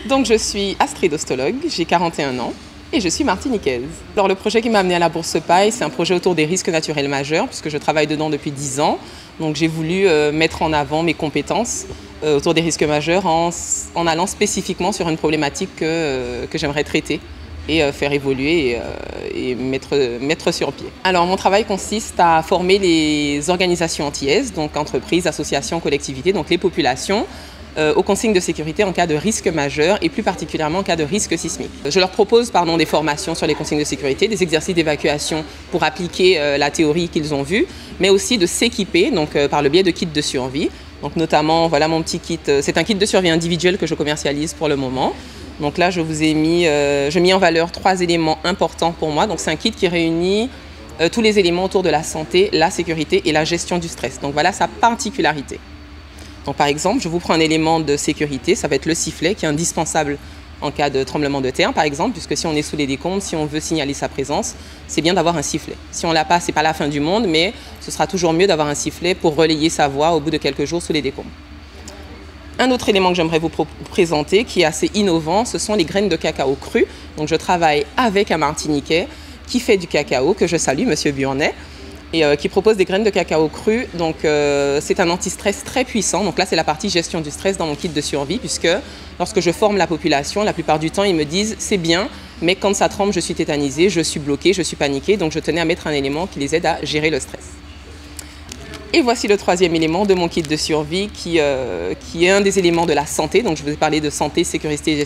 Donc je suis astridostologue, j'ai 41 ans et je suis martiniquaise. Alors le projet qui m'a amenée à la Bourse Paille, c'est un projet autour des risques naturels majeurs puisque je travaille dedans depuis 10 ans. Donc j'ai voulu mettre en avant mes compétences autour des risques majeurs en allant spécifiquement sur une problématique que j'aimerais traiter et faire évoluer et mettre sur pied. Alors mon travail consiste à former les organisations antillaises, donc entreprises, associations, collectivités, donc les populations, aux consignes de sécurité en cas de risque majeur et plus particulièrement en cas de risque sismique. Je leur propose des formations sur les consignes de sécurité, des exercices d'évacuation pour appliquer la théorie qu'ils ont vue, mais aussi de s'équiper par le biais de kits de survie. Donc notamment, voilà mon petit kit, c'est un kit de survie individuel que je commercialise pour le moment. Donc là, je ai mis en valeur 3 éléments importants pour moi. Donc c'est un kit qui réunit tous les éléments autour de la santé, la sécurité et la gestion du stress. Donc voilà sa particularité. Donc par exemple, je vous prends un élément de sécurité, ça va être le sifflet qui est indispensable en cas de tremblement de terre par exemple, puisque si on est sous les décombres, si on veut signaler sa présence, c'est bien d'avoir un sifflet. Si on ne l'a pas, ce n'est pas la fin du monde, mais ce sera toujours mieux d'avoir un sifflet pour relayer sa voix au bout de quelques jours sous les décombres. Un autre élément que j'aimerais vous présenter, qui est assez innovant, ce sont les graines de cacao cru. Donc je travaille avec un Martiniquais qui fait du cacao, que je salue, Monsieur Burnet, et qui propose des graines de cacao cru. Donc c'est un anti-stress très puissant. Donc là, c'est la partie gestion du stress dans mon kit de survie, puisque lorsque je forme la population, la plupart du temps, ils me disent « c'est bien, mais quand ça tremble, je suis tétanisée, je suis bloquée, je suis paniquée ». Donc je tenais à mettre un élément qui les aide à gérer le stress. Et voici le troisième élément de mon kit de survie qui est un des éléments de la santé. Donc je vous ai parlé de santé, sécurité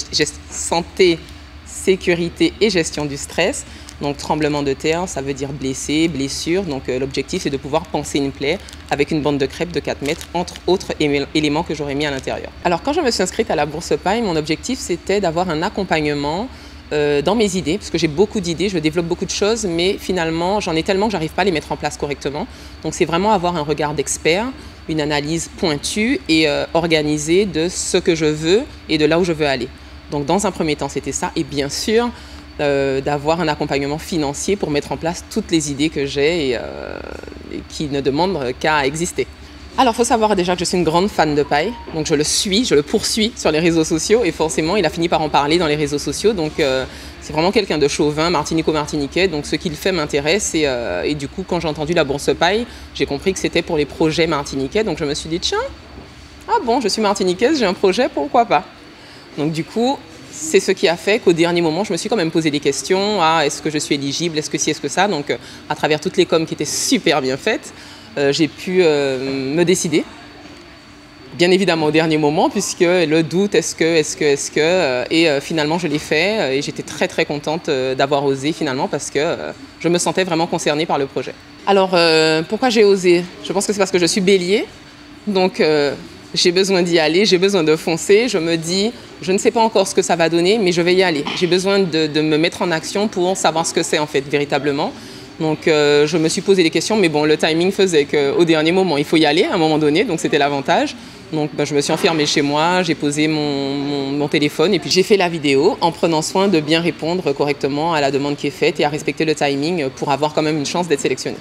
et gestion du stress. Donc tremblement de terre, ça veut dire blessé, blessure. Donc l'objectif c'est de pouvoir panser une plaie avec une bande de crêpe de 4 mètres, entre autres éléments que j'aurais mis à l'intérieur. Alors quand je me suis inscrite à la Bourse Paille, mon objectif c'était d'avoir un accompagnement dans mes idées, parce que j'ai beaucoup d'idées, je développe beaucoup de choses, mais finalement j'en ai tellement que j'arrive pas à les mettre en place correctement. Donc c'est vraiment avoir un regard d'expert, une analyse pointue et organisée de ce que je veux et de là où je veux aller. Donc dans un premier temps c'était ça, et bien sûr d'avoir un accompagnement financier pour mettre en place toutes les idées que j'ai et qui ne demandent qu'à exister. Alors, il faut savoir déjà que je suis une grande fan de paille, donc je le poursuis sur les réseaux sociaux et forcément, il a fini par en parler dans les réseaux sociaux. Donc, c'est vraiment quelqu'un de chauvin, martinico-martiniquais, donc ce qu'il fait m'intéresse et du coup, quand j'ai entendu la Bourse Paille, j'ai compris que c'était pour les projets martiniquais, donc je me suis dit, tiens, ah bon, je suis martiniquaise, j'ai un projet, pourquoi pas? Donc du coup, c'est ce qui a fait qu'au dernier moment, je me suis quand même posé des questions. Ah, est-ce que je suis éligible? Est-ce que si, est-ce que ça? Donc, à travers toutes les coms qui étaient super bien faites, j'ai pu me décider. Bien évidemment au dernier moment, puisque le doute, est-ce que, et finalement je l'ai fait et j'étais très très contente d'avoir osé finalement parce que je me sentais vraiment concernée par le projet. Alors, pourquoi j'ai osé? Je pense que c'est parce que je suis bélier, donc j'ai besoin d'y aller, j'ai besoin de foncer. Je me dis, je ne sais pas encore ce que ça va donner, mais je vais y aller. J'ai besoin de me mettre en action pour savoir ce que c'est en fait véritablement. Donc je me suis posé des questions, mais bon, le timing faisait qu'au dernier moment, il faut y aller à un moment donné, donc c'était l'avantage. Donc je me suis enfermée chez moi, j'ai posé mon téléphone et puis j'ai fait la vidéo en prenant soin de bien répondre correctement à la demande qui est faite et à respecter le timing pour avoir quand même une chance d'être sélectionnée.